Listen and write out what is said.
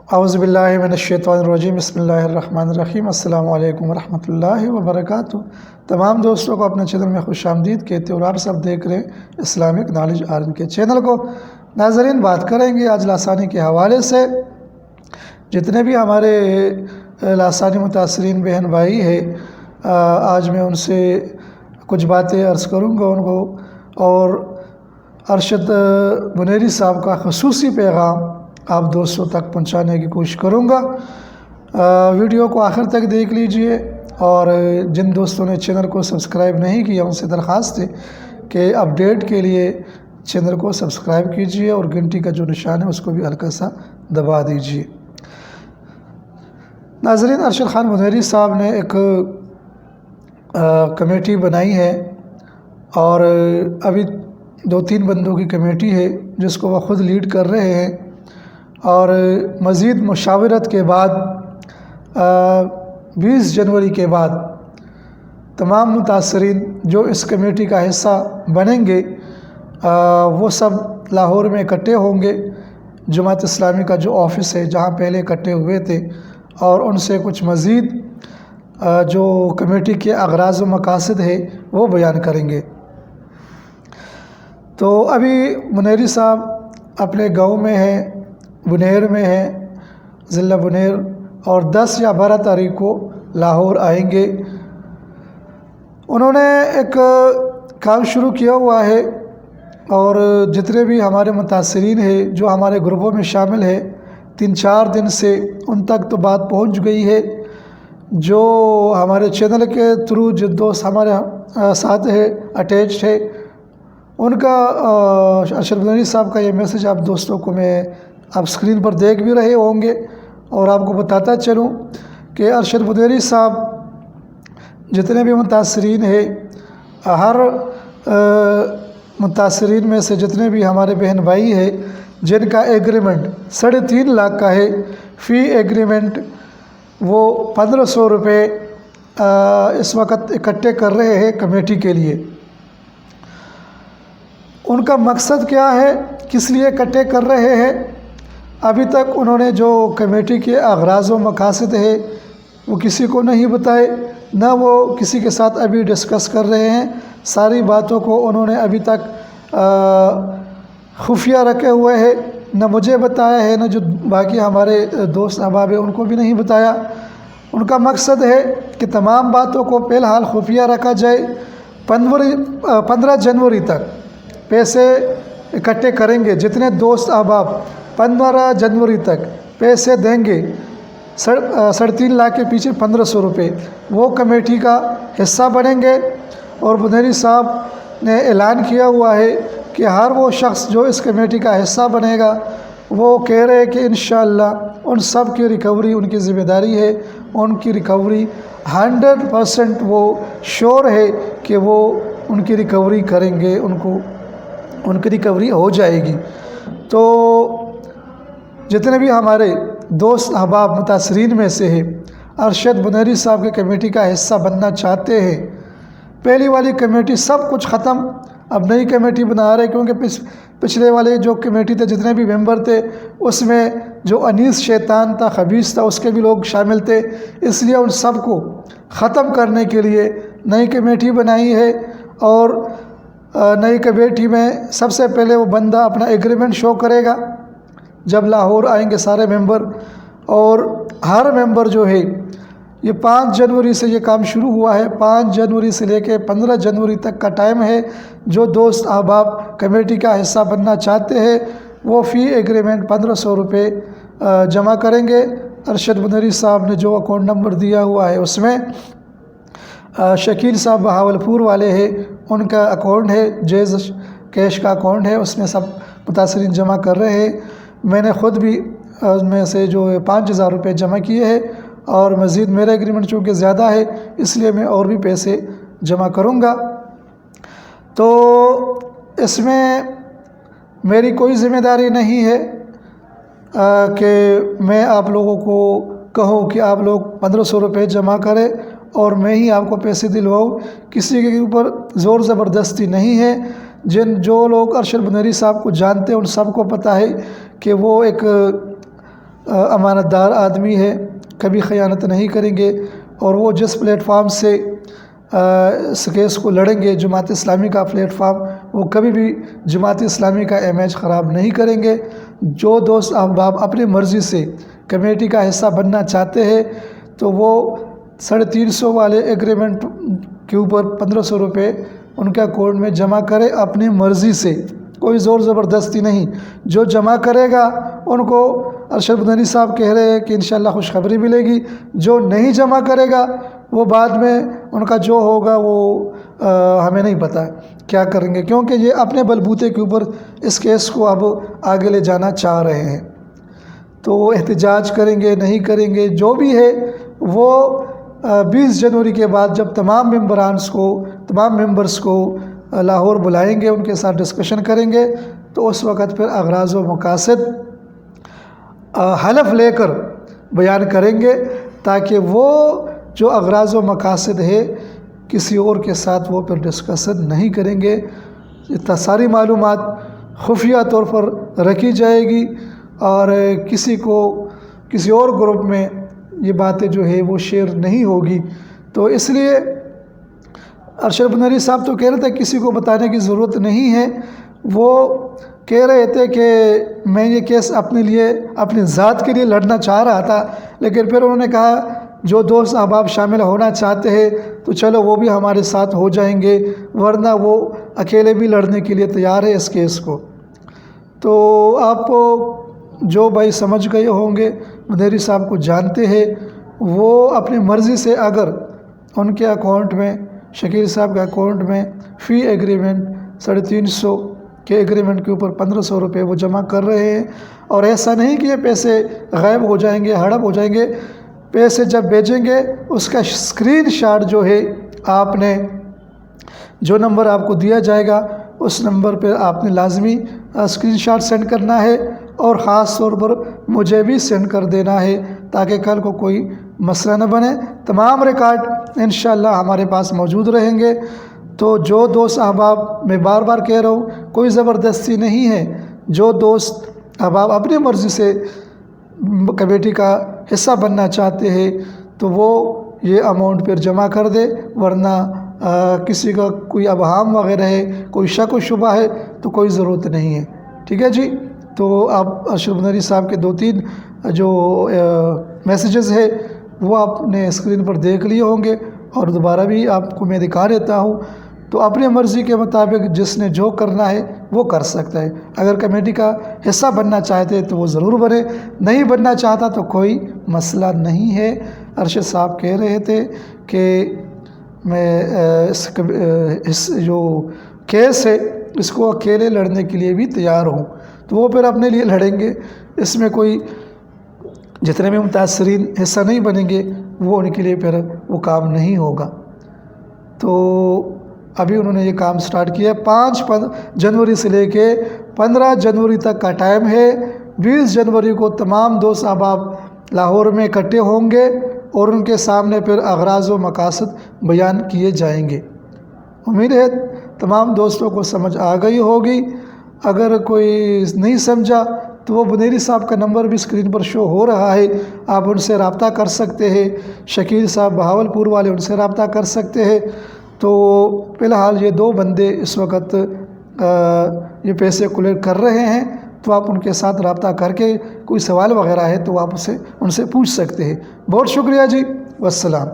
اعوذباللہ من الشیطان الرجیم بسم اللہ الرحمن الرحیم السلام علیکم ورحمۃ اللہ وبرکاتہ۔ تمام دوستوں کو اپنے چینل میں خوش آمدید کہتے ہیں اور آپ سب دیکھ رہے ہیں اسلامک نالج آرن کے چینل کو۔ ناظرین، بات کریں گے آج لاسانی کے حوالے سے۔ جتنے بھی ہمارے لاسانی متاثرین بہن بھائی ہیں، آج میں ان سے کچھ باتیں عرض کروں گا ان کو، اور ارشد بنیری صاحب کا خصوصی پیغام آپ دوستوں تک پہنچانے کی کوشش کروں گا۔ ویڈیو کو آخر تک دیکھ لیجئے، اور جن دوستوں نے چینل کو سبسکرائب نہیں کیا ان سے درخواست ہے کہ اپڈیٹ کے لیے چینل کو سبسکرائب کیجئے اور گھنٹی کا جو نشان ہے اس کو بھی ہلکا سا دبا دیجئے۔ ناظرین، ارشد خان بنیری صاحب نے ایک کمیٹی بنائی ہے، اور ابھی 2-3 بندوں کی کمیٹی ہے جس کو وہ خود لیڈ کر رہے ہیں، اور مزید مشاورت کے بعد 20 جنوری کے بعد تمام متاثرین جو اس کمیٹی کا حصہ بنیں گے وہ سب لاہور میں اکٹھے ہوں گے، جماعت اسلامی کا جو آفس ہے جہاں پہلے اکٹھے ہوئے تھے، اور ان سے کچھ مزید جو کمیٹی کے اغراض و مقاصد ہے وہ بیان کریں گے۔ تو ابھی بنیری صاحب اپنے گاؤں میں ہیں، بنیر میں ہے، ضلع بنیر، اور 10 یا 12 تاریخ کو لاہور آئیں گے۔ انہوں نے ایک کام شروع کیا ہوا ہے، اور جتنے بھی ہمارے متاثرین ہیں جو ہمارے گروپوں میں شامل ہے، 3-4 دن سے ان تک تو بات پہنچ گئی ہے۔ جو ہمارے چینل کے تھرو جو دوست ہمارے ساتھ ہے، اٹیچڈ ہے، ان کا ارشد بنیری صاحب کا یہ میسج آپ دوستوں کو آپ اسکرین پر دیکھ بھی رہے ہوں گے، اور آپ کو بتاتا چلوں کہ ارشد بنیری صاحب جتنے بھی متاثرین ہیں، ہر متاثرین میں سے جتنے بھی ہمارے بہن بھائی ہیں جن کا ایگریمنٹ 3.5 لاکھ کا ہے، فی ایگریمنٹ وہ 1500 روپے اس وقت اکٹھے کر رہے ہیں کمیٹی کے لیے۔ ان کا مقصد کیا ہے، کس لیے اکٹھے کر رہے ہیں، ابھی تک انہوں نے جو کمیٹی کے اغراض و مقاصد ہے وہ کسی کو نہیں بتائے، نہ وہ کسی کے ساتھ ابھی ڈسکس کر رہے ہیں۔ ساری باتوں کو انہوں نے ابھی تک خفیہ رکھے ہوئے ہیں، نہ مجھے بتایا ہے، نہ جو باقی ہمارے دوست احباب ہیں ان کو بھی نہیں بتایا۔ ان کا مقصد ہے کہ تمام باتوں کو فی الحال خفیہ رکھا جائے۔ 15 جنوری تک پیسے اکٹھے کریں گے، جتنے دوست احباب 15 جنوری تک پیسے دیں گے، 3.5 لاکھ کے پیچھے 1500 روپے، وہ کمیٹی کا حصہ بنیں گے۔ اور بنیری صاحب نے اعلان کیا ہوا ہے کہ ہر وہ شخص جو اس کمیٹی کا حصہ بنے گا، وہ کہہ رہے کہ انشاءاللہ ان سب کی ریکوری ان کی ذمہ داری ہے، ان کی ریکوری 100% وہ شور ہے کہ وہ ان کی ریکوری کریں گے، ان کی ریکوری ہو جائے گی۔ تو جتنے بھی ہمارے دوست احباب متاثرین میں سے ہیں، ارشد بنیری صاحب کے کمیٹی کا حصہ بننا چاہتے ہیں، پہلی والی کمیٹی سب کچھ ختم، اب نئی کمیٹی بنا رہے، کیونکہ پچھلے والے جو کمیٹی تھے جتنے بھی ممبر تھے اس میں جو انیس شیطان تھا، خبیث تھا، اس کے بھی لوگ شامل تھے، اس لیے ان سب کو ختم کرنے کے لیے نئی کمیٹی بنائی ہے۔ اور نئی کمیٹی میں سب سے پہلے وہ بندہ اپنا ایگریمنٹ شو کرے گا جب لاہور آئیں گے سارے ممبر، اور ہر ممبر جو ہے، یہ 5 جنوری سے یہ کام شروع ہوا ہے، 5 جنوری سے لے کے 15 جنوری تک کا ٹائم ہے۔ جو دوست احباب کمیٹی کا حصہ بننا چاہتے ہیں وہ فی ایگریمنٹ 1500 روپے جمع کریں گے۔ ارشد بنیری صاحب نے جو اکاؤنٹ نمبر دیا ہوا ہے اس میں شکیل صاحب بہاولپور والے ہیں، ان کا اکاؤنٹ ہے، جیز کیش کا اکاؤنٹ ہے، اس میں سب متاثرین جمع کر رہے ہیں۔ میں نے خود بھی اس میں سے جو 5000 روپے جمع کیے ہیں، اور مزید میرا ایگریمنٹ چونکہ زیادہ ہے اس لیے میں اور بھی پیسے جمع کروں گا۔ تو اس میں میری کوئی ذمہ داری نہیں ہے کہ میں آپ لوگوں کو کہوں کہ آپ لوگ 1500 روپے جمع کریں اور میں ہی آپ کو پیسے دلواؤں، کسی کے اوپر زور زبردستی نہیں ہے۔ جو لوگ ارشد بنیری صاحب کو جانتے ہیں ان سب کو پتہ ہے کہ وہ ایک امانت دار آدمی ہے، کبھی خیانت نہیں کریں گے، اور وہ جس پلیٹ فارم سے اس کیس کو لڑیں گے، جماعت اسلامی کا پلیٹ فارم، وہ کبھی بھی جماعت اسلامی کا امیج خراب نہیں کریں گے۔ جو دوست احباب اپنی مرضی سے کمیٹی کا حصہ بننا چاہتے ہیں تو وہ 350 والے ایگریمنٹ کے اوپر 1500 روپے ان کے اکاؤنٹ میں جمع کرے اپنی مرضی سے، کوئی زور زبردستی نہیں۔ جو جمع کرے گا ان کو ارشد مدنی صاحب کہہ رہے ہیں کہ انشاءاللہ خوشخبری ملے گی، جو نہیں جمع کرے گا وہ بعد میں ان کا جو ہوگا وہ ہمیں نہیں پتہ کیا کریں گے، کیونکہ یہ اپنے بلبوتے کے اوپر اس کیس کو اب آگے لے جانا چاہ رہے ہیں۔ تو وہ احتجاج کریں گے نہیں کریں گے، جو بھی ہے وہ 20 جنوری کے بعد جب تمام ممبرز کو لاہور بلائیں گے، ان کے ساتھ ڈسکشن کریں گے، تو اس وقت پھر اغراض و مقاصد حلف لے کر بیان کریں گے، تاکہ وہ جو اغراض و مقاصد ہے کسی اور کے ساتھ وہ پھر ڈسکشن نہیں کریں گے۔ یہ ساری معلومات خفیہ طور پر رکھی جائے گی، اور کسی اور گروپ میں یہ باتیں جو ہے وہ شیئر نہیں ہوگی۔ تو اس لیے ارشد مدنی صاحب تو کہہ رہے تھے کسی کو بتانے کی ضرورت نہیں ہے، وہ کہہ رہے تھے کہ میں یہ کیس اپنی ذات کے لیے لڑنا چاہ رہا تھا، لیکن پھر انہوں نے کہا جو دوست احباب شامل ہونا چاہتے ہیں تو چلو وہ بھی ہمارے ساتھ ہو جائیں گے، ورنہ وہ اکیلے بھی لڑنے کے لیے تیار ہے اس کیس کو۔ تو آپ جو بھائی سمجھ گئے ہوں گے، مدیری صاحب کو جانتے ہیں، وہ اپنی مرضی سے اگر ان کے اکاؤنٹ میں، شکیل صاحب کے اکاؤنٹ میں فی ایگریمنٹ 350 کے ایگریمنٹ کے اوپر 1500 روپے وہ جمع کر رہے ہیں، اور ایسا نہیں کہ یہ پیسے غائب ہو جائیں گے، ہڑپ ہو جائیں گے۔ پیسے جب بھیجیں گے اس کا اسکرین شاٹ جو ہے آپ نے، جو نمبر آپ کو دیا جائے گا اس نمبر پہ آپ نے لازمی اسکرین شاٹ سینڈ کرنا ہے، اور خاص طور پر مجھے بھی سینڈ کر دینا ہے، تاکہ کل کو کوئی مسئلہ نہ بنے۔ تمام ریکارڈ انشاءاللہ ہمارے پاس موجود رہیں گے۔ تو جو دوست احباب، میں بار بار کہہ رہا ہوں، کوئی زبردستی نہیں ہے، جو دوست احباب اپنی مرضی سے کمیٹی کا حصہ بننا چاہتے ہیں تو وہ یہ اماؤنٹ پھر جمع کر دے، ورنہ کسی کا کوئی ابہام وغیرہ ہے، کوئی شک و شبہ ہے تو کوئی ضرورت نہیں ہے۔ ٹھیک ہے جی؟ تو آپ ارشد مدنی صاحب کے 2-3 جو میسیجز ہے وہ آپ نے اسکرین پر دیکھ لیے ہوں گے، اور دوبارہ بھی آپ کو میں دکھا دیتا ہوں۔ تو اپنی مرضی کے مطابق جس نے جو کرنا ہے وہ کر سکتا ہے۔ اگر کمیٹی کا حصہ بننا چاہتے ہیں تو وہ ضرور بنے، نہیں بننا چاہتا تو کوئی مسئلہ نہیں ہے۔ ارشد صاحب کہہ رہے تھے کہ میں اس جو کیس ہے اس کو اکیلے لڑنے کے لیے بھی تیار ہوں، تو وہ پھر اپنے لیے لڑیں گے، اس میں کوئی جتنے بھی متاثرین حصہ نہیں بنیں گے وہ ان کے لیے پھر وہ کام نہیں ہوگا۔ تو ابھی انہوں نے یہ کام سٹارٹ کیا ہے۔ 5 جنوری سے لے کے 15 جنوری تک کا ٹائم ہے۔ 20 جنوری کو تمام دوست احباب لاہور میں اکٹھے ہوں گے، اور ان کے سامنے پھر اغراض و مقاصد بیان کیے جائیں گے۔ امید ہے تمام دوستوں کو سمجھ آ گئی ہوگی۔ اگر کوئی نہیں سمجھا تو وہ بنیری صاحب کا نمبر بھی اسکرین پر شو ہو رہا ہے، آپ ان سے رابطہ کر سکتے ہیں۔ شکیل صاحب بہاولپور والے، ان سے رابطہ کر سکتے ہیں۔ تو فی الحال یہ 2 بندے اس وقت یہ پیسے کلیکٹ کر رہے ہیں، تو آپ ان کے ساتھ رابطہ کر کے کوئی سوال وغیرہ ہے تو آپ ان سے پوچھ سکتے ہیں۔ بہت شکریہ جی، والسلام۔